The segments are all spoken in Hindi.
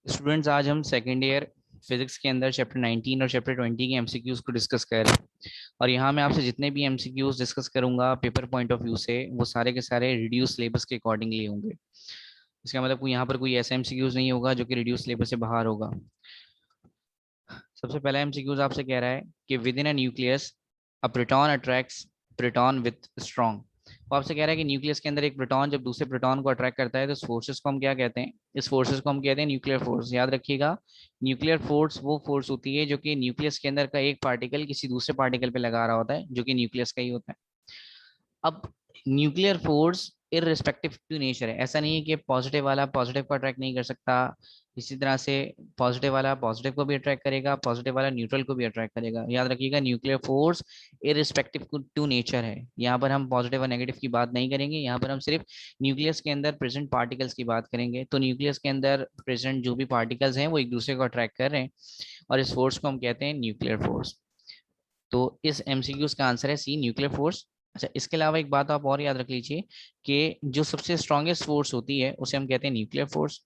स्टूडेंट्स, आज हम सेकेंड ईयर फिजिक्स के अंदर चैप्टर 19 और चैप्टर 20 के एमसीक्यूज को डिस्कस कर रहे हैं। और यहाँ मैं आपसे जितने भी एमसीक्यूज डिस्कस करूंगा पेपर पॉइंट ऑफ व्यू से, वो सारे के सारे रिड्यूस सिलेबस के अकॉर्डिंगली होंगे। इसका मतलब यहाँ पर कोई ऐसा एमसीक्यूज नहीं होगा जो कि रिड्यूस सिलेबस से बाहर होगा। सबसे पहला एमसीक्यूज आपसे कह रहा है कि with in a nucleus a proton attracts proton with strong. वो आपसे कह रहा है कि न्यूक्लियस के अंदर एक प्रोटॉन जब दूसरे प्रोटॉन को अट्रैक्ट करता है तो इस फोर्सेस को हम क्या कहते हैं? इस फोर्सेस को हम कहते हैं न्यूक्लियर फोर्स। याद रखिएगा, न्यूक्लियर फोर्स वो फोर्स होती है जो कि न्यूक्लियस के अंदर का एक पार्टिकल किसी दूसरे पार्टिकल पे लगा रहा होता है, जो कि न्यूक्लियस का ही होता है। अब nuclear force irrespective to nature है। ऐसा नहीं है कि पॉजिटिव वाला पॉजिटिव को अट्रैक्ट नहीं कर सकता। इसी तरह से पॉजिटिव वाला पॉजिटिव को भी अट्रैक्ट करेगा, पॉजिटिव वाला न्यूट्रल को भी अट्रैक्ट करेगा। याद रखिएगा, nuclear force irrespective to nature है। यहाँ पर हम पॉजिटिव और नेगेटिव की बात नहीं करेंगे, यहाँ पर हम सिर्फ न्यूक्लियस के अंदर प्रेजेंट पार्टिकल्स की बात करेंगे। तो न्यूक्लियस के अंदर प्रेजेंट जो भी पार्टिकल्स हैं वो एक दूसरे को अट्रैक्ट कर रहे हैं, और इस फोर्स को हम कहते हैं न्यूक्लियर फोर्स। तो इस एमसीक्यूज का आंसर है सी, न्यूक्लियर फोर्स। अच्छा, इसके अलावा एक बात आप और याद रख लीजिए कि जो सबसे स्ट्रॉन्गेस्ट फोर्स होती है उसे हम कहते हैं न्यूक्लियर फोर्स।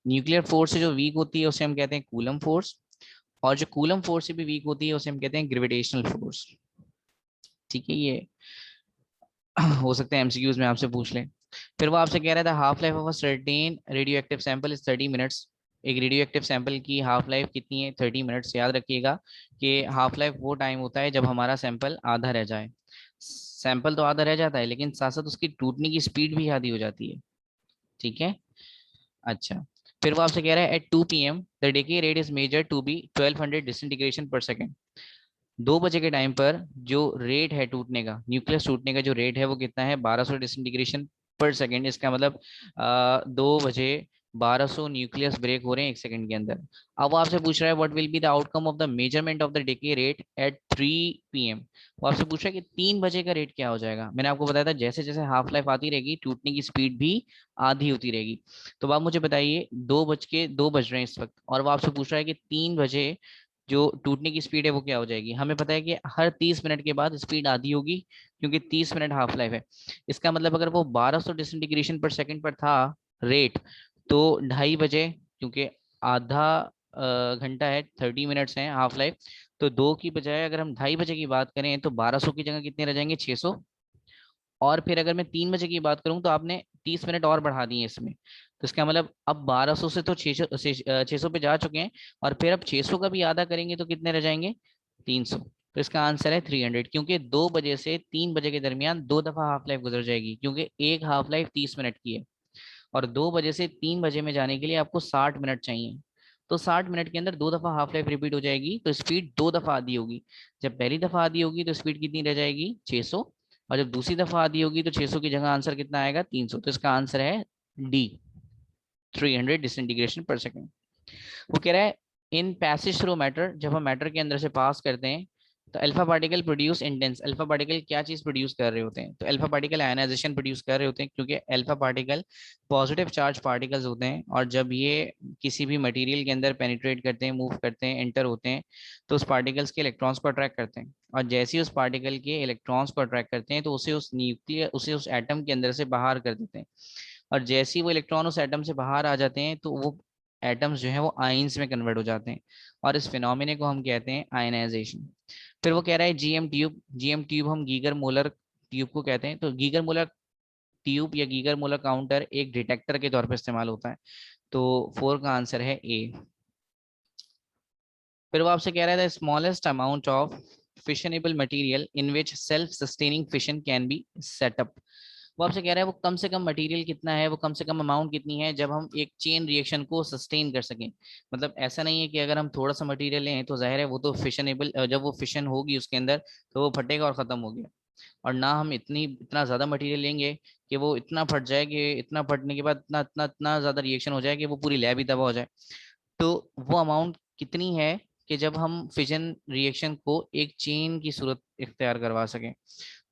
न्यूक्लियर फोर्स से जो वीक होती है उसे हम कहते हैं कूलम फोर्स। और जो कूलम फोर्स से भी वीक होती है उसे हम कहते हैं ग्रेविटेशनल फोर्स। ठीक है, ये हो सकता है एमसीक्यूज में आपसे पूछ लें। फिर वो आपसे कह रहा था half life of a certain radio active sample is 30 minutes. एक रेडियो एक्टिव सैंपल की हाफ लाइफ कितनी है? 30 मिनट्स। याद रखिएगा कि हाफ लाइफ वो टाइम होता है जब हमारा सैंपल आधा रह जाए। सैंपल तो आधा रह जाता है, लेकिन साथ साथ उसकी टूटने की स्पीड भी आधी हो जाती है। ठीक है। अच्छा, फिर वो आपसे कह रहा है at 2 PM the decay rate is measure to be 1200 disintegration per second. 2 बजे के टाइम पर जो रेट है टूटने का, न्यूक्लियस टूटने का जो रेट है वो कितना है? 1200 डिसइंटीग्रेशन पर सेकेंड। इसका मतलब 2 बजे 1200 न्यूक्लियस ब्रेक हो रहे हैं 1 सेकंड के अंदर। अब वो आपसे पूछ रहा है what will be the outcome of the measurement of the decay rate at 3 PM। वो आपसे पूछ रहा है कि 3 बजे का रेट क्या हो जाएगा। मैंने आपको बताया था जैसे जैसे हाफ लाइफ आती रहेगी टूटने की स्पीड भी आधी होती रहेगी। तो आप मुझे बताइए, 2 बज रहे हैं इस वक्त, और वो आपसे पूछ रहा है कि 3 बजे जो टूटने की स्पीड है वो क्या हो जाएगी। हमें पता है कि हर 30 मिनट के बाद स्पीड आधी होगी, क्योंकि 30 मिनट हाफ लाइफ है। इसका मतलब अगर वो 1200 डिसइंटीग्रेशन पर सेकंड पर था रेट, तो 2:30 बजे, क्योंकि आधा घंटा है, 30 मिनट्स है हाफ लाइफ, तो 2 की बजाय अगर हम 2:30 बजे की बात करें तो 1200 की जगह कितने रह जाएंगे? 600। और फिर अगर मैं 3 बजे की बात करूं तो आपने 30 मिनट और बढ़ा दिए इसमें, तो इसका मतलब अब 1200 से तो 600 पे जा चुके हैं, और फिर अब 600 का भी आधा करेंगे तो कितने रह जाएंगे? 300। तो इसका आंसर है 300, क्योंकि 2 बजे से 3 बजे के दरमियान 2 दफा हाफ लाइफ गुजर जाएगी, क्योंकि एक हाफ लाइफ 30 मिनट की है, और 2 बजे से 3 बजे में जाने के लिए आपको 60 मिनट चाहिए। तो 60 मिनट के अंदर 2 दफा हाफ लाइफ रिपीट हो जाएगी, तो स्पीड 2 दफा आधी होगी। जब पहली दफा आधी होगी तो स्पीड कितनी रह जाएगी? 600। और जब दूसरी दफा आधी होगी तो 600 की जगह आंसर कितना आएगा? 300। तो इसका आंसर है डी, 300 डिसइंटीग्रेशन पर सेकेंड। वो कह रहा है इन पैसेज थ्रू मैटर, जब हम मैटर के अंदर से पास करते हैं तो alpha particle produce intense. Alpha particle क्या चीज प्रोड्यूस कर रहे होते हैं? तो अल्फा पार्टिकल आयनाइजेशन प्रोड्यूस कर रहे होते हैं, क्योंकि alpha particle positive charge particles होते हैं, और जब ये किसी भी मटेरियल के अंदर पेनिट्रेट करते हैं, मूव करते हैं, एंटर होते हैं, तो उस पार्टिकल्स के इलेक्ट्रॉन्स को अट्रैक्ट करते हैं। और जैसे ही उस पार्टिकल के इलेक्ट्रॉन्स को अट्रैक्ट करते हैं तो उसे उस एटम के अंदर से बाहर कर देते हैं। और जैसे ही वो इलेक्ट्रॉन उस एटम से बाहर आ जाते हैं तो वो एटम्स जो है वो आइंस में कन्वर्ट हो जाते हैं, और इस फिनोमिने को हम कहते हैं आयनाइजेशन। फिर वो कह रहा है जीएम ट्यूब। जीएम ट्यूब हम गीगर मोलर ट्यूब को कहते हैं। तो गीगर मोलर ट्यूब या गीगर मोलर काउंटर एक डिटेक्टर के तौर पर इस्तेमाल होता है। तो 4 का आंसर है ए। फिर वो आपसे कह रहा है the smallest amount of fissionable material in which self sustaining fission can be set up. वो आपसे कह रहा है वो कम से कम मटेरियल कितना है, वो कम से कम अमाउंट कितनी है जब हम एक चेन रिएक्शन को सस्टेन कर सकें। मतलब ऐसा नहीं है कि अगर हम थोड़ा सा मटेरियल लें तो जाहिर है वो तो फिशनेबल, जब वो फिशन होगी उसके अंदर तो वो फटेगा और खत्म हो गया। और ना हम इतना ज्यादा मटेरियल लेंगे कि वो इतना फट जाए कि इतना फटने के बाद इतना इतना इतना ज्यादा रिएक्शन हो जाए कि वो पूरी लैब ही तबाह हो जाए। तो वो अमाउंट कितनी है कि जब हम फिजन रिएक्शन को एक चेन की सूरत इख्तियार करवा सकें,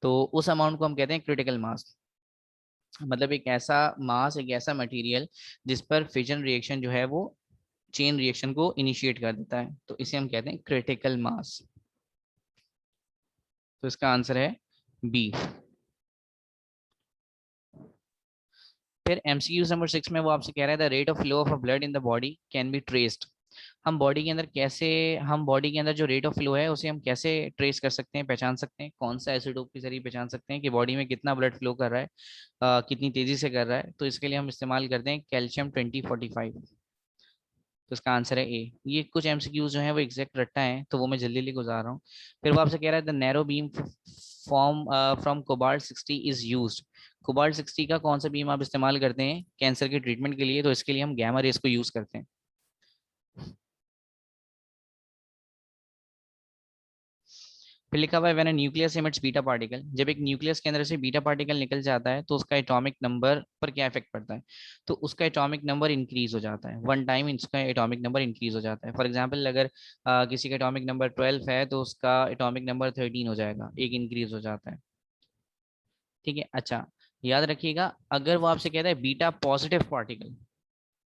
तो उस अमाउंट को हम कहते हैं क्रिटिकल मास। मतलब एक ऐसा मास, एक ऐसा मटेरियल जिस पर फिजन रिएक्शन जो है वो चेन रिएक्शन को इनिशिएट कर देता है, तो इसे हम कहते हैं क्रिटिकल मास। तो इसका आंसर है बी। फिर MCQ नंबर 6 में वो आपसे कह रहा है the rate of flow of a blood in the body can be traced. हम बॉडी के अंदर जो रेट ऑफ फ्लो है उसे हम कैसे ट्रेस कर सकते हैं, पहचान सकते हैं, कौन सा एसिडोप के जरिए पहचान सकते हैं कि बॉडी में कितना ब्लड फ्लो कर रहा है, कितनी तेजी से कर रहा है। तो इसके लिए हम इस्तेमाल करते हैं कैल्शियम 2045। तो इसका आंसर है ए। ये कुछ एमसीक्यूज जो है वो एग्जैक्ट रट्टा है, तो वो मैं जल्दी जल्दी गुजार रहा हूँ। फिर वो आपसे कह रहा है the narrow beam form from cobalt 60 is used. Cobalt 60 का कौन सा बीम आप इस्तेमाल करते हैं कैंसर के ट्रीटमेंट के लिए? तो इसके लिए हम गैमा रेस को यूज करते हैं। फिर लिखा हुआ है when a nucleus emits beta particle. जब एक न्यूक्लियस के अंदर से बीटा पार्टिकल निकल जाता है तो उसका एटॉमिक नंबर पर क्या इफेक्ट पड़ता है? तो उसका एटॉमिक नंबर इंक्रीज हो जाता है, वन टाइम इसका एटॉमिक नंबर इंक्रीज हो जाता है। फॉर एग्जांपल अगर किसी का एटॉमिक नंबर 12 है तो उसका एटॉमिक नंबर 13 हो जाएगा, एक इंक्रीज हो जाता है। ठीक है, अच्छा याद रखिएगा, अगर वो आपसे कहता है बीटा पॉजिटिव पार्टिकल,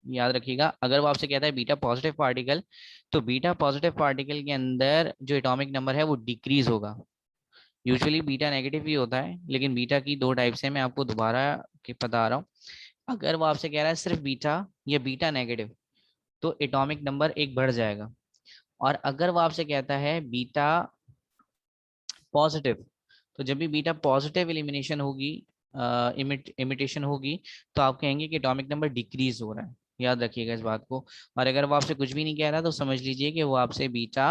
याद रखिएगा अगर वो आपसे कहता है बीटा पॉजिटिव पार्टिकल, तो बीटा पॉजिटिव पार्टिकल के अंदर जो एटॉमिक नंबर है वो डिक्रीज होगा। यूजुअली बीटा नेगेटिव ही होता है, लेकिन बीटा की दो टाइप्स है, मैं आपको दोबारा के बता रहा हूँ। अगर वो आपसे कह रहा है सिर्फ बीटा या बीटा नेगेटिव, तो एटॉमिक नंबर एक बढ़ जाएगा। और अगर वो आपसे कहता है बीटा पॉजिटिव, तो जब भी बीटा पॉजिटिव एलिमिनेशन होगी, इमिटेशन होगी, तो आप कहेंगे कि एटॉमिक नंबर डिक्रीज हो रहा है। याद रखिएगा इस बात को। और अगर वो आपसे कुछ भी नहीं कह रहा तो समझ लीजिए कि वो आपसे बीटा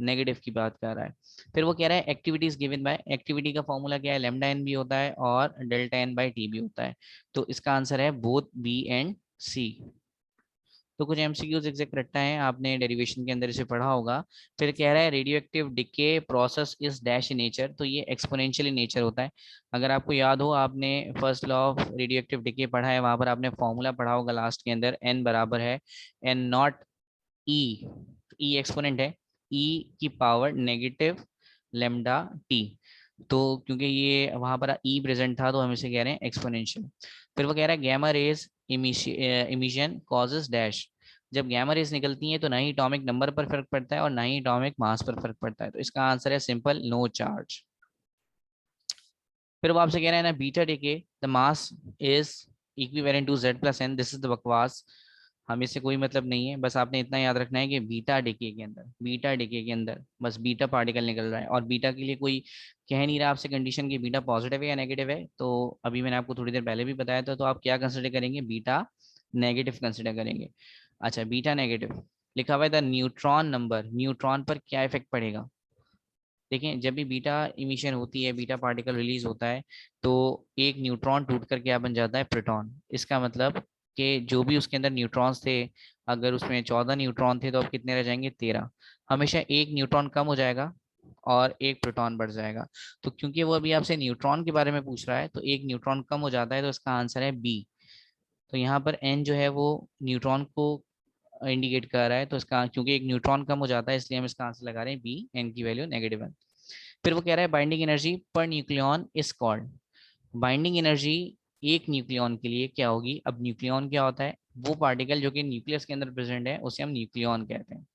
नेगेटिव की बात कर रहा है। फिर वो कह रहा है एक्टिविटीज गिवन बाय, एक्टिविटी का फॉर्मूला क्या है? लैम्डा एन भी होता है और डेल्टा एन बाई टी भी होता है। तो इसका आंसर है बोथ बी एंड सी। तो कुछ एमसीक्यूज एग्जैक्ट रट्टा है, आपने डेरिवेशन के अंदर इसे पढ़ा होगा। फिर कह रहा है radio active decay process is dash in nature, तो ये एक्सपोनेंशियल इन नेचर होता है। अगर आपको याद हो, आपने first law of radioactive decay पढ़ा है, वहां पर आपने फॉर्मूला पढ़ा होगा लास्ट के अंदर, एन बराबर है n not e, e exponent है, ई की पावर नेगेटिव लेमडा टी। तो क्योंकि ये वहां पर ई प्रेजेंट था तो हम इसे कह रहे हैं एक्सपोनेंशियल। फिर वो कह रहा है gamma rays emission causes dash. जब गैमा रेज निकलती हैं तो ना ही एटॉमिक नंबर पर फर्क पड़ता है और ना ही एटॉमिक मास पर फर्क पड़ता है। तो इसका आंसर है सिंपल, नो चार्ज। फिर वो आपसे कह रहे हैं ना beta decay the mass is equivalent to z plus n, this is the बकवास। हमें इससे कोई मतलब नहीं है, बस आपने इतना याद रखना है कि बीटा डिके के अंदर बस बीटा पार्टिकल निकल रहा है, और बीटा के लिए कोई कह नहीं रहा आपसे कंडीशन कि बीटा पॉजिटिव है या नेगेटिव है। तो अभी मैंने आपको थोड़ी देर पहले भी बताया था, तो आप क्या कंसिडर करेंगे? बीटा नेगेटिव कंसिडर करेंगे। अच्छा बीटा नेगेटिव लिखा हुआ है द न्यूट्रॉन नंबर, न्यूट्रॉन पर क्या इफेक्ट पड़ेगा? देखें जब भी बीटा इमिशन होती है, बीटा पार्टिकल रिलीज होता है, तो एक न्यूट्रॉन टूट कर क्या बन जाता है? प्रोटॉन। इसका मतलब कि जो भी उसके अंदर न्यूट्रॉन्स थे, अगर उसमें 14 न्यूट्रॉन थे तो अब कितने रह जाएंगे? 13। हमेशा एक न्यूट्रॉन कम हो जाएगा और एक प्रोटॉन बढ़ जाएगा। तो क्योंकि वो अभी आपसे न्यूट्रॉन के बारे में पूछ रहा है, तो एक न्यूट्रॉन कम हो जाता है, तो इसका आंसर है बी। तो यहाँ पर एन जो है वो न्यूट्रॉन को इंडिकेट कर रहा है, तो इसका क्योंकि एक न्यूट्रॉन कम हो जाता है इसलिए हम इसका आंसर लगा रहे हैं बी, एन की वैल्यू -1। फिर वो कह रहा है binding energy per nucleon is called. Binding energy एक न्यूक्लियन के लिए क्या होगी? अब न्यूक्लियन क्या होता है? वो पार्टिकल जो कि न्यूक्लियस के अंदर प्रेजेंट है उसे हम न्यूक्लियन कहते हैं।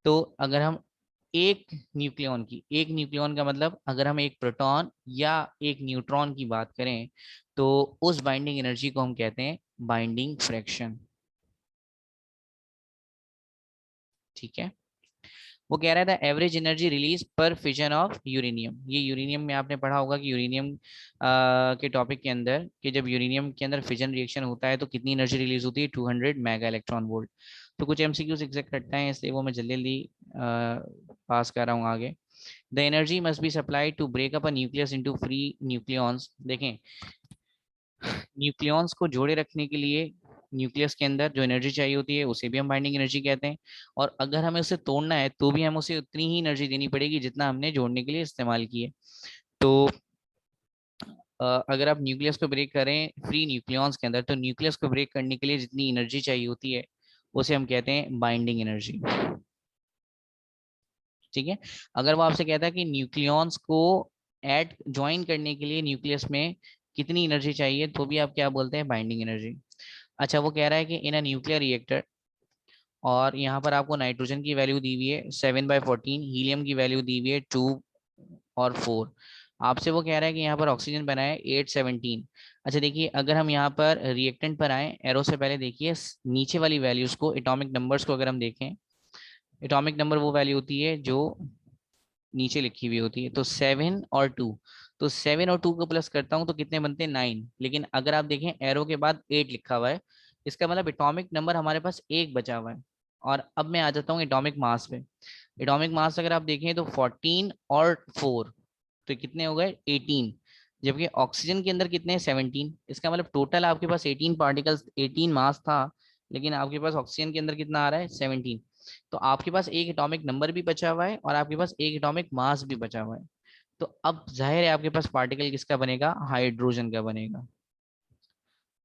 तो अगर हम एक न्यूक्लियन का मतलब अगर हम एक प्रोटॉन या एक न्यूट्रॉन की बात करें, तो उस बाइंडिंग एनर्जी को हम कहते हैं बाइंडिंग फ्रैक्शन। ठीक है, वो कह रहा था एवरेज एनर्जी रिलीज पर फिजन ऑफ यूरेनियम। ये यूरेनियम में आपने पढ़ा होगा कि यूरेनियम के टॉपिक के अंदर कि जब यूरेनियम के अंदर फिजन रिएक्शन होता है तो कितनी एनर्जी रिलीज होती है? 200 मेगा इलेक्ट्रॉन वोल्ट। तो कुछ एमसीक्यूज एग्जैक्ट रखता है, इसलिए वो मैं जल्दी जल्दी पास कर रहा हूँ आगे। The energy must be supplied to break up a nucleus into free nucleons. देखें न्यूक्लियॉन्स को जोड़े रखने के लिए न्यूक्लियस के अंदर जो एनर्जी चाहिए होती है उसे भी हम बाइंडिंग एनर्जी कहते हैं। और अगर हमें उसे तोड़ना है तो भी हम उसे उतनी ही एनर्जी देनी पड़ेगी जितना हमने जोड़ने के लिए इस्तेमाल की है। तो अगर आप न्यूक्लियस को ब्रेक करें फ्री न्यूक्लियॉन्स के अंदर, तो न्यूक्लियस को ब्रेक करने के लिए जितनी एनर्जी चाहिए होती है उसे हम कहते हैं बाइंडिंग एनर्जी। ठीक है, अगर वो आपसे कहता है कि न्यूक्लियॉन्स को ऐड ज्वाइन करने के लिए न्यूक्लियस में कितनी एनर्जी चाहिए, तो भी आप क्या बोलते हैं? Binding energy. अच्छा वो कह रहा है कि इन अ न्यूक्लियर रिएक्टर, और यहाँ पर आपको नाइट्रोजन की वैल्यू दी हुई है 7/14, हीलियम की वैल्यू दी हुई है 2 और 4। आपसे वो कह रहा है कि यहाँ पर ऑक्सीजन बना है 817। अच्छा देखिए, अगर हम यहाँ पर रिएक्टेंट पर आए, एरो से पहले देखिए नीचे वाली वैल्यूज को, एटॉमिक नंबर्स को अगर हम देखें, एटॉमिक नंबर वो वैल्यू होती है जो नीचे लिखी हुई होती है। तो 7 और 2, तो 7 और 2 को प्लस करता हूँ तो कितने बनते हैं 9। लेकिन अगर आप देखें एरो के बाद 8 लिखा हुआ है, इसका मतलब एटॉमिक नंबर हमारे पास एक बचा हुआ है। और अब मैं आ जाता हूँ एटॉमिक मास पे। एटॉमिक मास अगर आप देखें तो 14 और 4, तो कितने हो गए 18। जबकि ऑक्सीजन के अंदर कितने हैं 17। इसका मतलब टोटल आपके पास 18 पार्टिकल्स, 18 मास था, लेकिन आपके पास ऑक्सीजन के अंदर कितना आ रहा है 17। तो आपके पास एक एटॉमिक नंबर भी बचा हुआ है और आपके पास एक एटॉमिक मास भी बचा हुआ है। तो अब जाहिर है आपके पास पार्टिकल किसका बनेगा, हाइड्रोजन का बनेगा।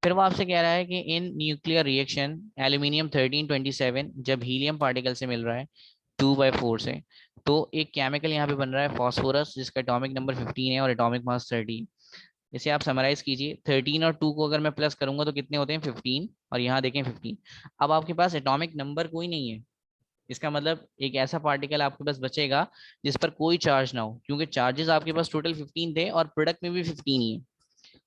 फिर वो आपसे कह रहा है कि इन न्यूक्लियर रिएक्शन एल्यूमिनियम 1327 जब हीलियम पार्टिकल से मिल रहा है 2/4 से, तो एक केमिकल यहाँ पे बन रहा है फॉस्फोरस, जिसका एटॉमिक नंबर 15 है और एटॉमिक मास 30। इसे आप समराइज कीजिए, 13 और 2 को अगर मैं प्लस करूंगा तो कितने होते हैं 15, और यहाँ देखें 15। अब आपके पास एटॉमिक नंबर कोई नहीं है, इसका मतलब एक ऐसा पार्टिकल आपके पास बचेगा जिस पर कोई चार्ज ना हो, क्योंकि चार्जेस आपके पास टोटल 15 थे और प्रोडक्ट में भी 15 ही है।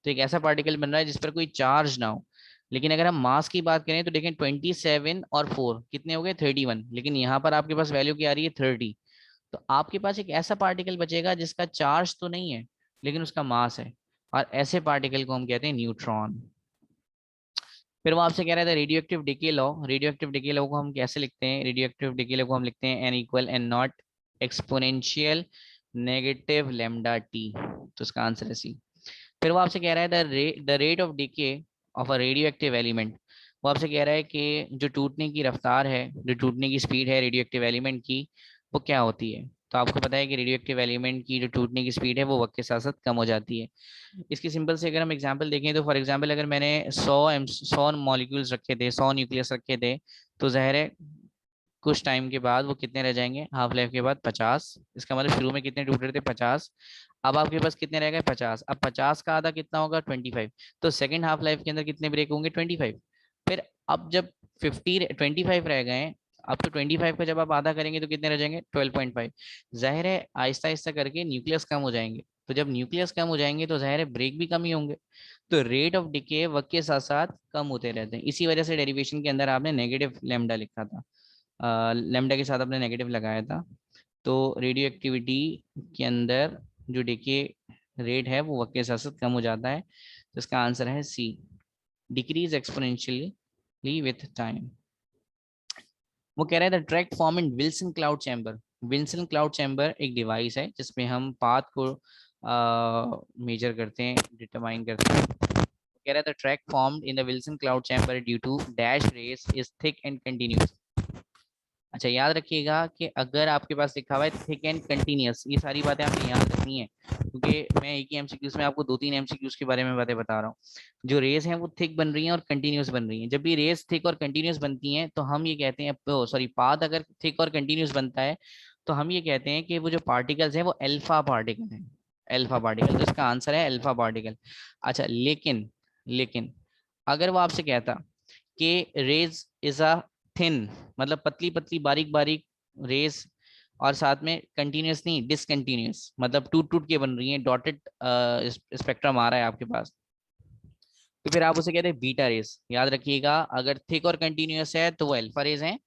तो एक ऐसा पार्टिकल बन रहा है जिस पर कोई चार्ज ना हो। लेकिन अगर हम मास की बात करें तो देखें 27 और 4 कितने हो गए 31, लेकिन यहाँ पर आपके पास वैल्यू क्या आ रही है 30। तो आपके पास एक ऐसा पार्टिकल बचेगा जिसका चार्ज तो नहीं है लेकिन उसका मास है, और ऐसे पार्टिकल को हम कहते हैं न्यूट्रॉन। फिर वो आपसे कह रहा था radio active decay law. Radio active decay law को हम कैसे लिखते हैं, रेडियो एक्टिव डिके लॉ को हम लिखते हैं n=n0 exponential negative lambda T. तो इसका आंसर है सी। फिर वो आपसे कह रहा है the rate of decay of a radio active element. वो आपसे कह रहा है कि जो टूटने की रफ्तार है, जो टूटने की स्पीड है रेडियो एक्टिव एलिमेंट की, वो क्या होती है। तो आपको पता है कि रेडियो एक्टिव एलिमेंट की जो टूटने की स्पीड है वो वक्त के साथ साथ कम हो जाती है। इसकी सिंपल से अगर हम एग्जांपल देखें तो फॉर एग्जांपल अगर मैंने 100 मॉलिक्यूल्स रखे थे, 100 न्यूक्लियस रखे थे, तो ज़ाहिर है कुछ टाइम के बाद वो कितने रह जाएंगे, हाफ लाइफ के बाद 50। इसका मतलब शुरू में कितने टूट रहे थे 50, अब आपके पास कितने रह गए 50। अब 50 का आधा कितना होगा 25, तो सेकेंड हाफ लाइफ के अंदर कितने ब्रेक होंगे 25। फिर अब जब 25 रह गए, अब तो 25 का जब आप आधा करेंगे तो कितने रह जाएंगे 12.5। जाहिर है आहिस्ता आहिस्ता करके न्यूक्लियस कम हो जाएंगे, तो जब न्यूक्लियस कम हो जाएंगे तो जाहिर है ब्रेक भी कम ही होंगे। तो रेट ऑफ डिके वक्त के साथ साथ कम होते रहते हैं। इसी वजह से डेरिवेशन के अंदर आपने नेगेटिव लेमडा लिखा था, लेमडा के साथ आपने नेगेटिव लगाया था। तो रेडियो एक्टिविटी के अंदर जो डिके रेट है वो वक्त के साथ साथ कम हो जाता है। तो इसका आंसर है सी, डिक्रीज एक्सपोनेंशियली विथ टाइम। वो कह रहा है the track form in Wilson cloud chamber. Wilson cloud chamber एक डिवाइस है जिसमें हम पाथ को मेजर करते हैं, डिटरमाइन करते हैं। कह रहा है the track formed in the Wilson cloud chamber due to dash rays is thick and continuous. अच्छा याद रखिएगा कि अगर आपके पास लिखा हुआ है थिक एंड कंटिन्यूस, ये सारी बातें आपने याद रखनी है, क्योंकि मैं एक ही एमसीक्यूज में आपको 2-3 एमसीक्यूज के बारे में बातें बता रहा हूँ। जो रेस हैं वो थिक बन रही हैं और कंटिन्यूस बन रही हैं। जब भी रेस थिक और कंटिन्यूस बनती हैं तो हम ये कहते हैं, सॉरी पाथ अगर थिक और कंटिन्यूस बनता है तो हम ये कहते हैं कि वो जो पार्टिकल्स हैं वो अल्फा पार्टिकल हैं। अल्फा पार्टिकल, तो इसका आंसर है अल्फा पार्टिकल। अच्छा लेकिन लेकिन अगर वो आपसे कहता कि रेज इज अ थिन, मतलब पतली पतली बारीक बारीक रेस, और साथ में कंटिन्यूस नहीं डिसकंटिन्यूस, मतलब टूट टूट के बन रही है, डॉटेड स्पेक्ट्रम आ रहा है आपके पास, तो फिर आप उसे कहते हैं बीटा रेस। याद रखिएगा अगर थिक और कंटिन्यूस है तो वो अल्फा रेस हैं,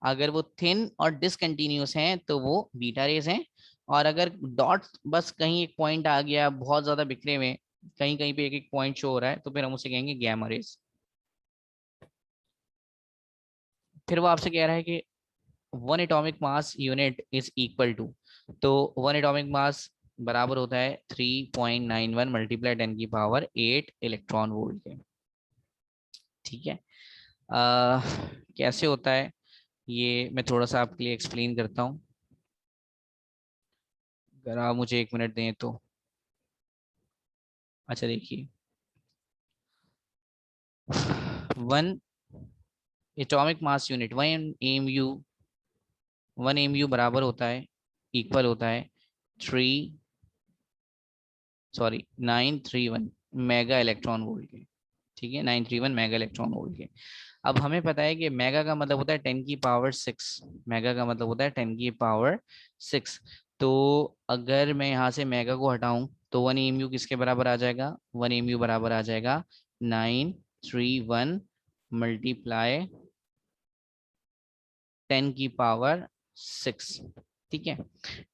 अगर वो थिन और डिसकंटिन्यूस हैं तो वो बीटा रेस हैं, और अगर डॉट बस कहीं एक पॉइंट आ गया बहुत ज्यादा बिखरे में, कहीं कहीं पे एक एक पॉइंट शो हो रहा है, तो फिर हम उसे कहेंगे गैमा रेस। फिर वो आपसे कह रहा है कि 1 atomic mass unit is equal to, तो 1 एटॉमिक मास बराबर होता है 3.91 मल्टीप्लाई 10⁸ इलेक्ट्रॉन वोल्ट के। ठीक है, कैसे होता है ये मैं थोड़ा सा आपके लिए एक्सप्लेन करता हूँ, अगर आप मुझे 1 मिनट दें तो। अच्छा देखिए, 1 atomic mass unit 1 m u बराबर होता है, इक्वल होता है three sorry 931 mega electron volt के। ठीक है, 931 मेगा इलेक्ट्रॉन वोल्ट के। अब हमें पता है कि मेगा का मतलब होता है 10⁶, मेगा का मतलब होता है 10⁶। तो अगर मैं यहाँ से मेगा को हटाऊं तो 1 AMU किसके बराबर आ जाएगा, 1 AMU बराबर आ जाएगा 931 मल्टीप्लाई 10 की पावर 6। ठीक है,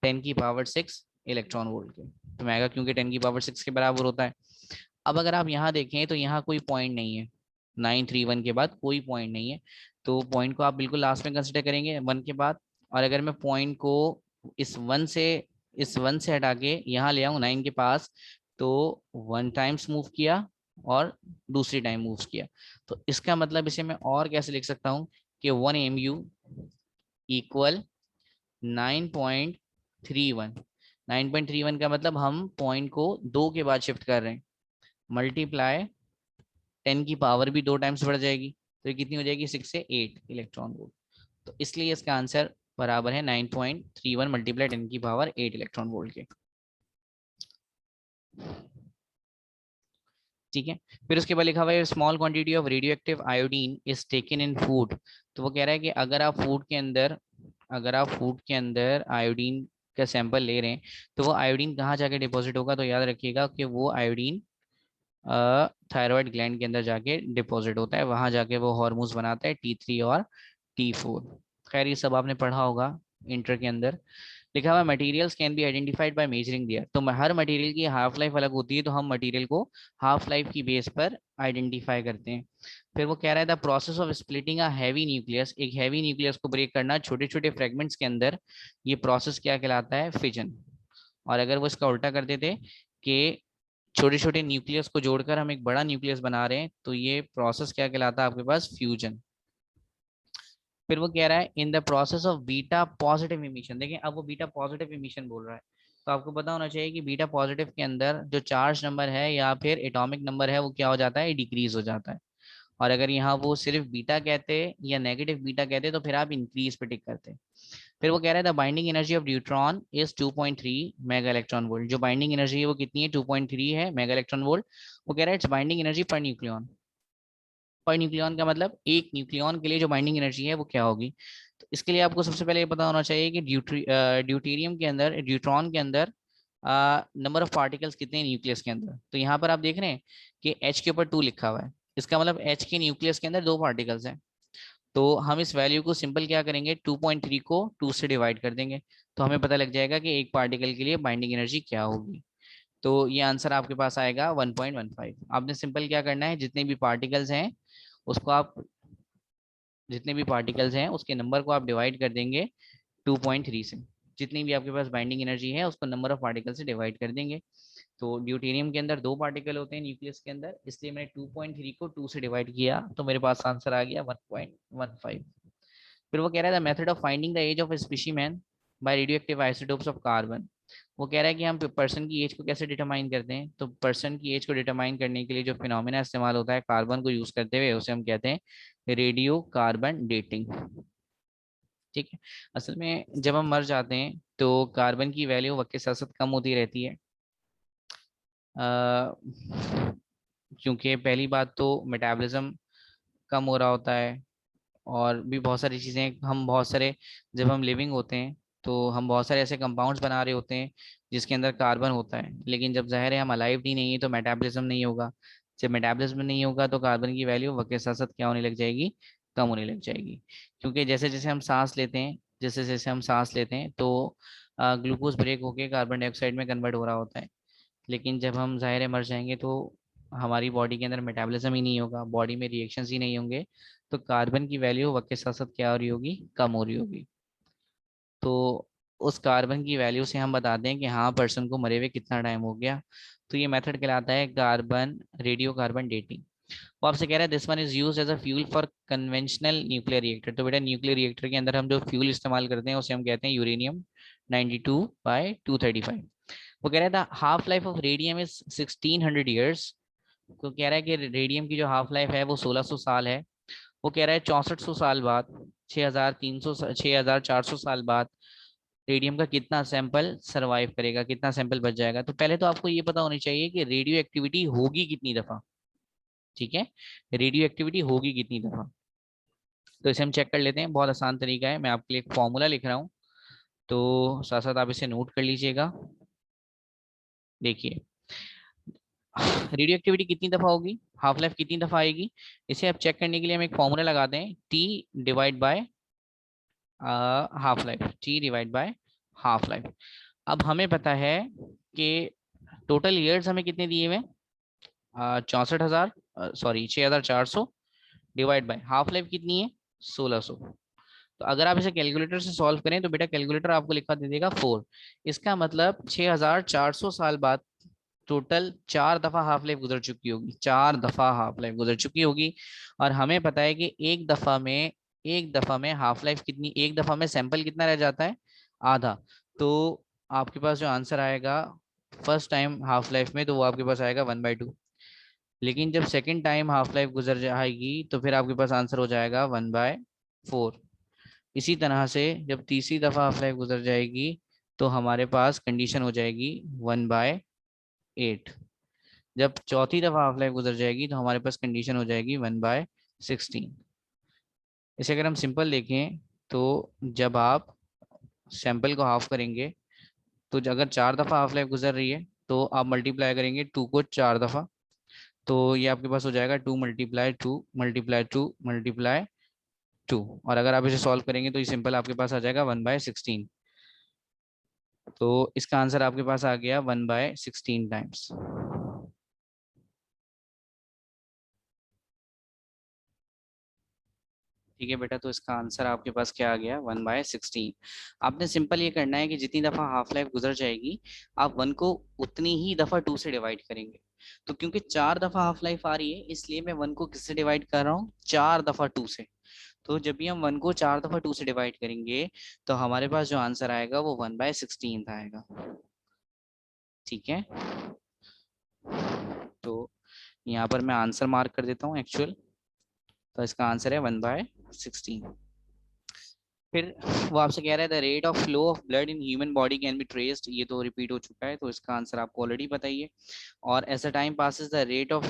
10 की पावर 6 इलेक्ट्रॉन वोल्ट के तो मैं आएगा, क्योंकि 10 की पावर 6 के बराबर होता है। अब अगर आप यहाँ देखें तो यहाँ कोई पॉइंट नहीं है, 931 के बाद कोई पॉइंट नहीं है, तो पॉइंट को आप बिल्कुल लास्ट में कंसिडर करेंगे 1 के बाद। और अगर मैं पॉइंट को इस 1 से हटा के यहाँ ले आऊँ 9 के पास, तो 1 टाइम्स मूव किया और दूसरी टाइम मूव किया, तो इसका मतलब इसे मैं और कैसे लिख सकता हूँ कि 1 MU इक्वल 9.31। 9.31 का मतलब हम पॉइंट को 2 के बाद शिफ्ट कर रहे हैं, मल्टीप्लाई 10 की पावर भी 2 टाइम्स बढ़ जाएगी, तो ये कितनी हो जाएगी, 6 से 8 इलेक्ट्रॉन वोल्ट। तो इसलिए इसका आंसर बराबर है 9.31 मल्टीप्लाई 10 की पावर 8 इलेक्ट्रॉन वोल्ट के। ठीक है, फिर उसके बाद लिखा हुआ है small quantity of radio active iodine is taken in food. तो वो कह रहा है कि अगर आप फूड के अंदर आयोडीन का सैंपल ले रहे हैं, तो वो आयोडीन कहाँ जाके डिपॉजिट होगा, तो याद रखिएगा कि वो आयोडीन थायराइड ग्लैंड के अंदर जाके डिपॉजिट होता है, वहां जाके वो हार्मोन्स बनाता है T3 और T4। खैर ये सब आपने पढ़ा होगा इंटर के अंदर। लिखा हुआ materials can be identified by measuring their. तो हर मटेरियल की हाफ लाइफ अलग होती है, तो हम मटेरियल को हाफ लाइफ की बेस पर आइडेंटिफाई करते हैं। फिर वो कह रहा है the process of splitting a heavy nucleus, एक हैवी न्यूक्लियस को ब्रेक करना छोटे छोटे फ्रेगमेंट्स के अंदर, ये प्रोसेस क्या कहलाता है, फिजन। और अगर वो इसका उल्टा कर देते कि छोटे छोटे न्यूक्लियस को जोड़कर हम एक बड़ा न्यूक्लियस बना रहे हैं, तो ये प्रोसेस क्या कहलाता है आपके पास, फ्यूजन। फिर वो कह रहा है in the process of beta positive emission. देखिए अब वो बीटा पॉजिटिव इमिशन बोल रहा है, तो आपको पता होना चाहिए कि बीटा पॉजिटिव के अंदर जो चार्ज नंबर है या फिर एटॉमिक नंबर है वो क्या हो जाता है, डिक्रीज हो जाता है। और अगर यहाँ वो सिर्फ बीटा कहते या नेगेटिव बीटा कहते तो फिर आप इंक्रीज पे टिक करते। फिर वो कह रहा है the binding energy of neutron is 2.3 mega electron volt. जो बाइंडिंग एनर्जी है वो कितनी है, 2.3 है मेगा इलेक्ट्रॉन वोल्ट। वो कह रहा है it's binding energy per nucleon. Per nucleon का मतलब एक न्यूक्लियन के लिए जो बाइंडिंग एनर्जी है वो क्या होगी। तो इसके लिए आपको सबसे पहले ये पता होना चाहिए कि ड्यूटेरियम के अंदर, ड्यूट्रॉन के अंदर नंबर ऑफ पार्टिकल्स कितने हैं न्यूक्लियस के अंदर। तो यहाँ पर आप देख रहे हैं कि H के ऊपर 2 लिखा हुआ है, इसका मतलब H के न्यूक्लियस के अंदर 2 पार्टिकल्स हैं। तो हम इस वैल्यू को सिंपल क्या करेंगे, 2.3 को 2 से डिवाइड कर देंगे, तो हमें पता लग जाएगा कि एक पार्टिकल के लिए बाइंडिंग एनर्जी क्या होगी। तो ये आंसर आपके पास आएगा 1.15। आपने सिंपल क्या करना है, जितने भी पार्टिकल्स हैं उसको आप, जितने भी पार्टिकल्स हैं उसके नंबर को आप डिवाइड कर देंगे 2.3 से। जितनी भी आपके पास बाइंडिंग एनर्जी है उसको नंबर ऑफ पार्टिकल से डिवाइड कर देंगे। तो ड्यूटेरियम के अंदर 2 पार्टिकल होते हैं न्यूक्लियस के अंदर, इसलिए मैंने 2.3 को 2 से डिवाइड किया, तो मेरे पास आंसर आ गया 1.15। फिर वो कह रहा है the method of finding the age of specimen by radioactive isotopes of carbon. वो कह रहा है कि हम पर्सन की एज को कैसे डिटरमाइन करते हैं, तो पर्सन की एज को डिटरमाइन करने के लिए जो फिनोमिना इस्तेमाल होता है कार्बन को यूज करते हुए, उसे हम कहते हैं रेडियो कार्बन डेटिंग। ठीक है, असल में जब हम मर जाते हैं तो कार्बन की वैल्यू वक्त के साथ साथ कम होती रहती है, क्योंकि पहली बात तो मेटाबॉलिज्म कम हो रहा होता है, और भी बहुत सारी चीज़ें, हम बहुत सारे, जब हम लिविंग होते हैं तो हम बहुत सारे ऐसे कंपाउंड्स बना रहे होते हैं जिसके अंदर कार्बन होता है, लेकिन जब ज़ाहिर है हम अलाइव ही नहीं है तो मेटाबॉलिज्म नहीं होगा। जब मेटाबॉलिज्म नहीं होगा तो कार्बन की वैल्यू वक्त के साथ साथ क्या होने लग जाएगी, कम होने लग जाएगी। क्योंकि जैसे जैसे हम सांस लेते हैं, जैसे जैसे हम सांस लेते हैं तो ग्लूकोज ब्रेक होके कार्बन डाइऑक्साइड में कन्वर्ट हो रहा होता है, लेकिन जब हम ज़ाहिर है मर जाएंगे तो हमारी बॉडी के अंदर मेटाबॉलिज्म ही नहीं होगा, बॉडी में रिएक्शंस ही नहीं होंगे, तो कार्बन की वैल्यू वक्त के साथ साथ क्या हो रही होगी, कम हो रही होगी। तो उस कार्बन की वैल्यू से हम बताते हैं कि हाँ पर्सन को मरे हुए कितना टाइम हो गया। तो ये मेथड कहलाता है कार्बन, रेडियो कार्बन डेटिंग। वो आपसे कह रहा है this one is use as a fuel for conventional nuclear reactor. तो बेटा न्यूक्लियर रिएक्टर के अंदर हम जो फ्यूल इस्तेमाल करते हैं उसे हम कहते हैं यूरेनियम 92/235। वो कह रहा था half life of radium is 1600 years. तो कह रहा है कि रेडियम की जो हाफ लाइफ है वो 1600 साल है। वो कह रहा है 6400 साल बाद, 6400 साल बाद रेडियम का कितना सैंपल सरवाइव करेगा, कितना सैंपल बच जाएगा। तो पहले तो आपको ये पता होनी चाहिए कि रेडियो एक्टिविटी होगी कितनी दफा। ठीक है, रेडियो एक्टिविटी होगी कितनी दफा, तो इसे हम चेक कर लेते हैं। बहुत आसान तरीका है, मैं आपके लिए एक फॉर्मूला लिख रहा हूँ, तो साथ साथ आप इसे नोट कर लीजिएगा। देखिए रेडियो एक्टिविटी कितनी दफा होगी, हाफ लाइफ कितनी दफा आएगी, इसे आप चेक करने के लिए हम एक फॉर्मूला लगाते हैं, T divide by half life, T divide by half life. अब हमें पता है कि टोटल ईयर्स हमें कितने दिए हुए, 64,000, sorry 6,400, divide by half life कितनी है, 1600। तो अगर आप इसे कैलकुलेटर से सॉल्व करें तो बेटा कैलकुलेटर आपको लिखा दे देगा 4। इसका मतलब 6,400 साल बाद टोटल 4 दफा हाफ लाइफ गुजर चुकी होगी, 4 दफा हाफ लाइफ गुजर चुकी होगी। और हमें पता है कि एक दफा में हाफ लाइफ कितनी, एक दफा में सैंपल कितना रह जाता है, आधा। तो आपके पास जो आंसर आएगा फर्स्ट टाइम हाफ लाइफ में, तो वो आपके पास आएगा 1/2। लेकिन जब सेकेंड टाइम हाफ लाइफ गुजर जाएगी तो फिर आपके पास आंसर हो जाएगा 1/4। इसी तरह से जब तीसरी दफा हाफ लाइफ गुजर जाएगी तो हमारे पास कंडीशन हो जाएगी 1/8। जब चौथी दफा हाफ लाइफ गुजर जाएगी तो हमारे पास कंडीशन हो जाएगी 1/16। इसे अगर हम सिंपल देखें तो जब आप सैंपल को हाफ करेंगे तो अगर 4 दफा हाफ लाइफ गुजर रही है तो आप मल्टीप्लाई करेंगे 2 को 4 दफा, तो ये आपके पास हो जाएगा 2 × 2 × 2 × 2। और अगर आप इसे सॉल्व करेंगे तो ये सिंपल आपके पास आ जाएगा 1/16। तो इसका आंसर आपके पास आ गया 1/16 टाइम्स। ठीक है बेटा, तो इसका आंसर आपके पास क्या आ गया, 1/16। आपने सिंपल ये करना है कि जितनी दफा हाफ लाइफ गुजर जाएगी आप 1 को उतनी ही दफा 2 से डिवाइड करेंगे। तो क्योंकि 4 दफा हाफ लाइफ आ रही है इसलिए मैं 1 को किससे डिवाइड कर रहा हूँ, 4 दफा 2 से। तो जब भी हम 1 को 4 दफा 2 से डिवाइड करेंगे तो हमारे पास जो आंसर आएगा वो 1/16 आएगा। ठीक है, तो यहाँ पर मैं आंसर मार्क कर देता हूँ एक्चुअल। तो इसका आंसर है 1/16। फिर वो आपसे कह रहा है the rate of flow of blood in human body can be traced, ये तो रिपीट हो चुका है तो इसका आंसर आपको ऑलरेडी पता ही है। और as a time passes the rate of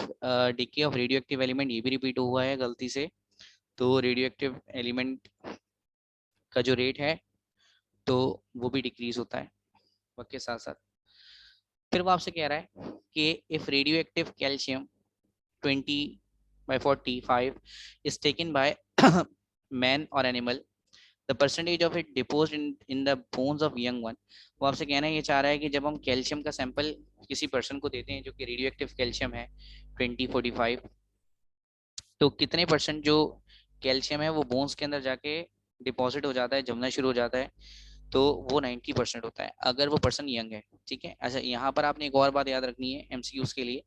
decay of radioactive element, ये भी रिपीट हुआ है गलती से। तो रेडियो एक्टिव एलिमेंट का जो रेट है तो वो भी डिक्रीज होता है वक्त के साथ साथ। फिर वो आपसे कह रहा है कि if radio active calcium 20/45 is taken by man or animal, the percentage of it deposed in the bones of young one। वो आपसे कहना ये चाह रहा है कि जब हम कैल्शियम का सैंपल किसी पर्सन को देते हैं जो कि रेडियो एक्टिव कैल्शियम है 2045, तो कितने परसेंट जो कैल्शियम है वो बोन्स के अंदर जाके डिपॉजिट हो जाता है, जमना शुरू हो जाता है। तो वो 90% होता है अगर वो पर्सन यंग है। ठीक है, अच्छा यहाँ पर आपने एक और बात याद रखनी है एमसीक्यूज के लिए।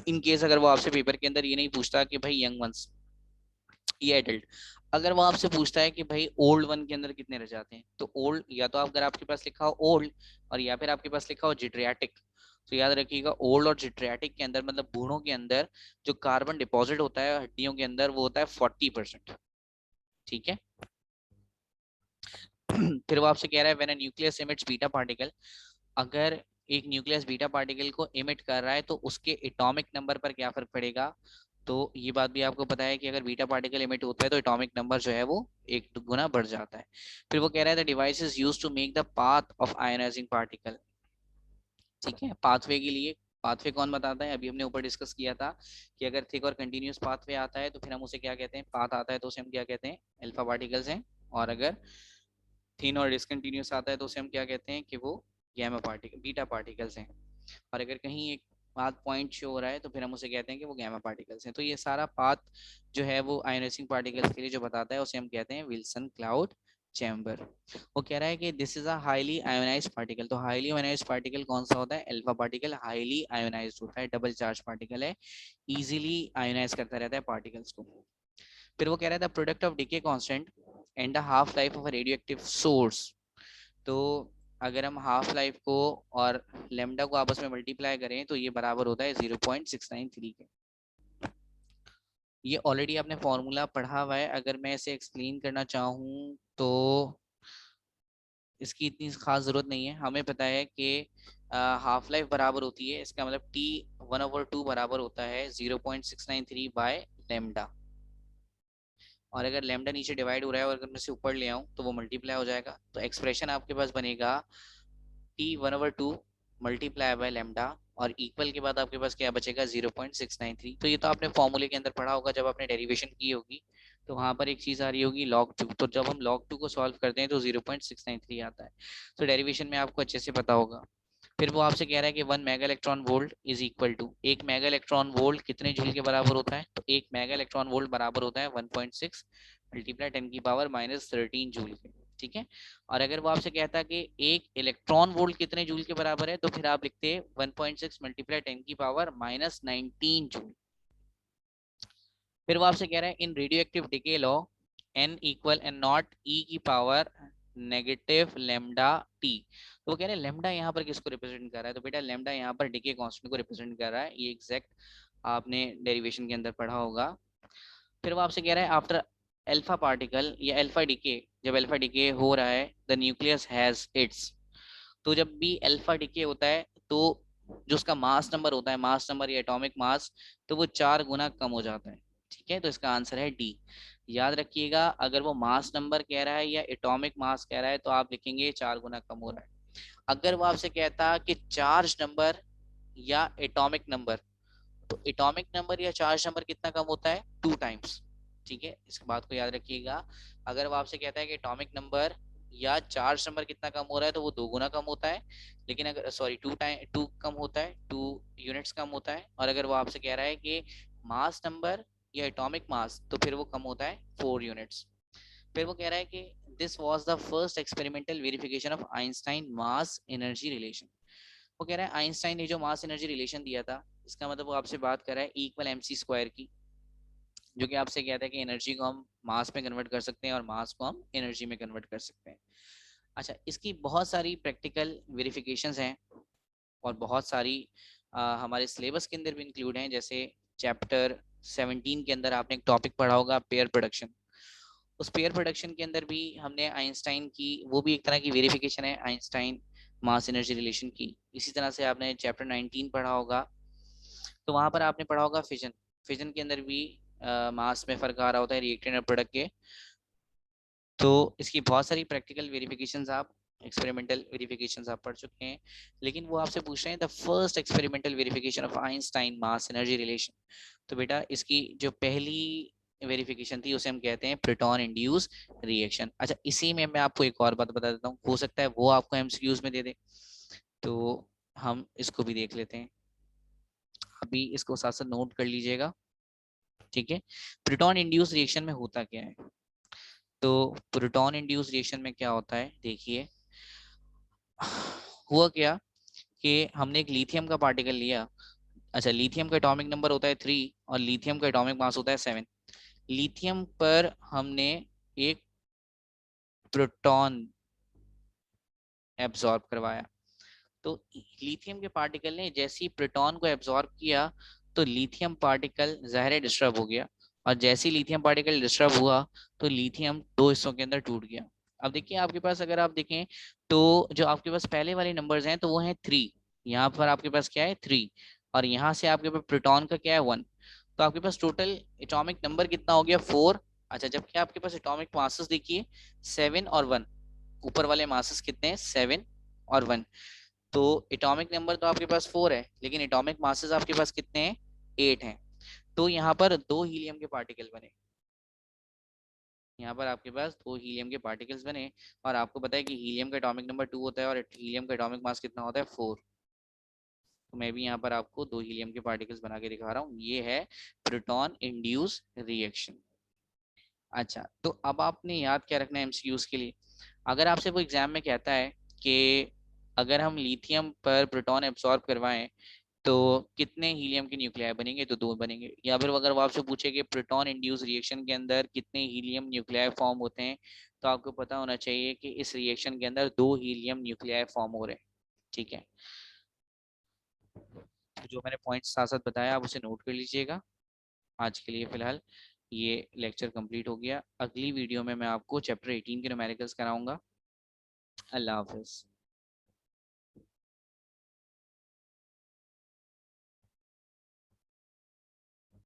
इन केस अगर वो आपसे पेपर के अंदर ये नहीं पूछता कि भाई यंग वंस ये एडल्ट, अगर वो आपसे पूछता है कि भाई ओल्ड वन के अंदर कितने रह जाते हैं, तो ओल्ड या तो अगर आपके पास लिखा हो ओल्ड और या फिर आपके पास लिखा हो जिट्रियाटिक, तो याद रखिएगा ओल्ड और जिट्रियाटिक के अंदर मतलब बूढ़ों के अंदर जो कार्बन डिपॉजिट होता है हड्डियों के अंदर वो होता है 40%। ठीक है। फिर वो आपसे कह रहा है when a nucleus emits beta particle, अगर एक न्यूक्लियस बीटा पार्टिकल को एमिट कर रहा है तो उसके एटॉमिक नंबर पर क्या फर्क पड़ेगा। तो ये बात भी आपको पता है कि अगर बीटा पार्टिकल एमिट होता है तो एटॉमिक नंबर जो है वो 1 गुना बढ़ जाता है। फिर वो कह रहा है the device is used to make the path of ionizing particle. ठीक है, पाथवे के लिए, पाथवे कौन बताता है, अभी हमने ऊपर डिस्कस किया था कि अगर थिक और कंटिन्यूस पाथवे आता है तो फिर हम उसे क्या कहते हैं, पाथ आता है तो उसे हम क्या कहते हैं, अल्फा पार्टिकल्स हैं। और अगर थिन और डिसकंटिन्यूस आता है तो उसे हम क्या कहते हैं कि वो गैमा पार्टिकल, बीटा पार्टिकल्स हैं। और अगर कहीं एक पाथ पॉइंट शो हो रहा है तो फिर हम उसे कहते हैं कि वो गैमा पार्टिकल्स हैं। तो ये सारा पाथ जो है वो आयोनाइजिंग पार्टिकल्स के लिए जो बताता है उसे हम कहते हैं विल्सन क्लाउड चैम्बर। वो कह रहा है कि this is a highly ionised particle, तो हाईली आयोनाइज्ड पार्टिकल कौन सा होता है, अल्फा पार्टिकल हाईली आयोनाइज्ड होता है, डबल चार्ज पार्टिकल है, इजीली आयोनाइज करता रहता है पार्टिकल्स को। फिर वो कह रहा था product of decay constant and the half life of radio active source. तो अगर हम हाफ लाइफ को और लेमडा को आपस में मल्टीप्लाई करें तो ये बराबर होता है 0.693 के। ये ऑलरेडी आपने फॉर्मूला पढ़ा हुआ है, अगर मैं इसे एक्सप्लेन करना चाहूँ तो इसकी इतनी खास जरूरत नहीं है। हमें पता है कि हाफ लाइफ बराबर होती है, इसका मतलब टी 1/2 बराबर होता है 0.693 बाय लेमडा। और अगर लेमडा नीचे डिवाइड हो रहा है और अगर मैं इसे ऊपर ले आऊं तो वो मल्टीप्लाई हो जाएगा। तो एक्सप्रेशन आपके पास बनेगा टी 1/2 मल्टीप्लाई बाय लेमडा और इक्वल के बाद आपके पास क्या बचेगा 0.693। तो ये तो आपने फॉर्मूले के अंदर पढ़ा होगा जब आपने डेरिवेशन की होगी, तो वहां पर एक चीज आ रही होगी log 2। तो जब हम log 2 को सॉल्व करते हैं तो 0.693 आता है। तो डेरिवेशन में आपको अच्छे से पता होगा। फिर वो आपसे कह रहा है कि 1 mega electron volt is equal to, एक मेगा इलेक्ट्रॉन वोल्ट कितने जूल के बराबर होता है, तो एक मेगा इलेक्ट्रॉन वोल्ट बराबर होता है 1.6 मल्टीप्लाई 10⁻⁻13 जूल के। ठीक है। और अगर वो आपसे कहता है कि एक इलेक्ट्रॉन वोल्ट कितने जूल के बराबर है, तो फिर आप लिखते हैं 1.6 मल्टीप्लाई 10⁻⁻19 जूल। फिर वो आपसे कह रहा है इन radioactive decay law n equal n not e की पावर नेगेटिव लेमडा टी। तो वो कह रहे हैं लेमडा यहाँ पर किसको रिप्रेजेंट कर रहा है, तो बेटा लेमडा यहाँ पर डिके कांस्टेंट को रिप्रेजेंट कर रहा है। ये एग्जैक्ट आपने डेरिवेशन के अंदर पढ़ा होगा। फिर वो आपसे कह रहा है आफ्टर अल्फा पार्टिकल या अल्फा डिके, जब अल्फा डिके हो रहा है द न्यूक्लियस हैज इट्स। तो जब भी अल्फा डिके होता है तो जो उसका मास नंबर होता है, मास नंबर या एटॉमिक मास, तो वो 4 गुना कम हो जाता है। ठीक है, तो इसका आंसर है डी। याद रखिएगा, अगर वो मास नंबर कह रहा है या एटॉमिक मास कह रहा है तो आप लिखेंगे 4 गुना कम हो रहा है। अगर वो आपसे कहता कि चार्ज नंबर या एटॉमिक नंबर, तो एटॉमिक नंबर या चार्ज नंबर कितना कम होता है, 2 टाइम्स। ठीक है, इस बात को याद रखिएगा। अगर वो आपसे कहता है कि एटॉमिक नंबर या चार्ज नंबर कितना कम हो रहा है, तो वो 2 गुना कम होता है। लेकिन अगर सॉरी 2 कम होता है, 2 यूनिट्स कम होता है। और अगर वो आपसे कह रहा है कि मास नंबर या एटॉमिक मास, तो फिर वो कम होता है 4 यूनिट्स। फिर वो कह रहा है कि this was the first experimental verification of Einstein mass energy relation. वो कह रहा है आइंस्टाइन ने जो मास एनर्जी रिलेशन दिया था, इसका मतलब वो आपसे बात कर रहा है E इक्वल MC स्क्वायर की, जो कि आपसे कहता है कि एनर्जी को हम मास में कन्वर्ट कर सकते हैं और मास को हम एनर्जी में कन्वर्ट कर सकते हैं। अच्छा, इसकी बहुत सारी प्रैक्टिकल वेरिफिकेशंस हैं और बहुत सारी हमारे सिलेबस के अंदर भी इंक्लूड हैं। जैसे चैप्टर 17 के अंदर आपने एक टॉपिक पढ़ा होगा पेयर प्रोडक्शन। उस पेयर प्रोडक्शन के अंदर भी हमने आइंस्टाइन की, वो भी एक तरह की वेरिफिकेशन है आइंस्टाइन मास एनर्जी रिलेशन की। इसी तरह से आपने चैप्टर 19 पढ़ा होगा, तो वहां पर आपने पढ़ा होगा फिजन। फिजन के अंदर भी मास में फर्क आ रहा होता है रिएक्टेंट और प्रोडक्ट के। तो इसकी बहुत सारी प्रैक्टिकल वेरिफिकेशंस आप, एक्सपेरिमेंटल वेरिफिकेशंस आप पढ़ चुके हैं। लेकिन वो आपसे पूछ रहे हैं the first experimental verification of Einstein mass energy relation. तो बेटा इसकी जो पहली वेरिफिकेशन थी उसे हम कहते हैं प्रोटॉन इंड्यूस रिएक्शन। अच्छा, इसी में मैं आपको एक और बात बता देता हूँ, हो सकता है वो आपको एमसीक्यूज में दे दे, तो हम इसको भी देख लेते हैं। अभी इसको साथ साथ नोट कर लीजिएगा। ठीक है, प्रोटॉन इंड्यूस रिएक्शन में होता क्या है। तो प्रोटॉन इंड्यूस रिएक्शन में क्या होता है, देखिए हुआ क्या कि हमने एक लिथियम का पार्टिकल लिया। अच्छा, लिथियम का एटॉमिक नंबर होता है 3 और लिथियम का एटॉमिक मास होता है 7। लिथियम पर हमने एक प्रोटॉन एब्जॉर्ब करवाया। तो लिथियम के पार्टिकल ने जैसे ही प्रोटॉन को एब्जॉर्ब किया, तो लिथियम पार्टिकल ज़ाहिर है डिस्टर्ब हो गया। और जैसे ही लिथियम पार्टिकल डिस्टर्ब हुआ, तो लिथियम 2 हिस्सों के अंदर टूट गया। अब देखिए आपके पास, अगर आप देखें तो जो आपके पास पहले वाले नंबर्स हैं तो वो हैं 3। यहाँ पर आपके पास क्या है 3, और यहाँ से आपके पास प्रोटॉन का क्या है 1। तो आपके पास टोटल एटॉमिक नंबर कितना हो गया 4। अच्छा, जबकि आपके पास एटॉमिक मासेस देखिए 7 और 1, ऊपर वाले मासेस कितने हैं 7 और 1। तो एटॉमिक नंबर तो आपके पास 4 है, लेकिन एटॉमिक मासेस आपके पास कितने हैं 8 हैं। तो यहाँ पर 2 हीलियम के पार्टिकल बने, यहाँ पर आपके पास 2 हीलियम के पार्टिकल्स बने। और आपको पता है कि हीलियम का एटॉमिक नंबर 2 होता है और हीलियम का एटॉमिक मास कितना होता है 4। तो मैं भी यहाँ पर आपको 2 हीलियम के पार्टिकल्स बना के दिखा रहा हूँ, ये है प्रोटॉन इंड्यूस रिएक्शन। अच्छा, तो अब आपने याद क्या रखना है एमसीक्यूज के लिए। अगर आपसे वो एग्जाम में कहता है कि अगर हम लिथियम पर प्रोटॉन एब्सॉर्ब करवाएं तो कितने हीलियम के न्यूक्लियाई बनेंगे, तो 2 बनेंगे। या फिर अगर वो आपसे पूछे कि प्रोटॉन इंड्यूस रिएक्शन के अंदर कितने हीलियम न्यूक्लियाई फॉर्म होते हैं, तो आपको पता होना चाहिए कि इस रिएक्शन के अंदर 2 हीलियम न्यूक्लियाई फॉर्म हो रहे हैं। ठीक है, तो जो मैंने पॉइंट्स साथ साथ बताया आप उसे नोट कर लीजिएगा। आज के लिए फिलहाल ये लेक्चर कंप्लीट हो गया। अगली वीडियो में मैं आपको चैप्टर 18 के न्यूमेरिकल्स कराऊंगा। अल्लाह हाफिज।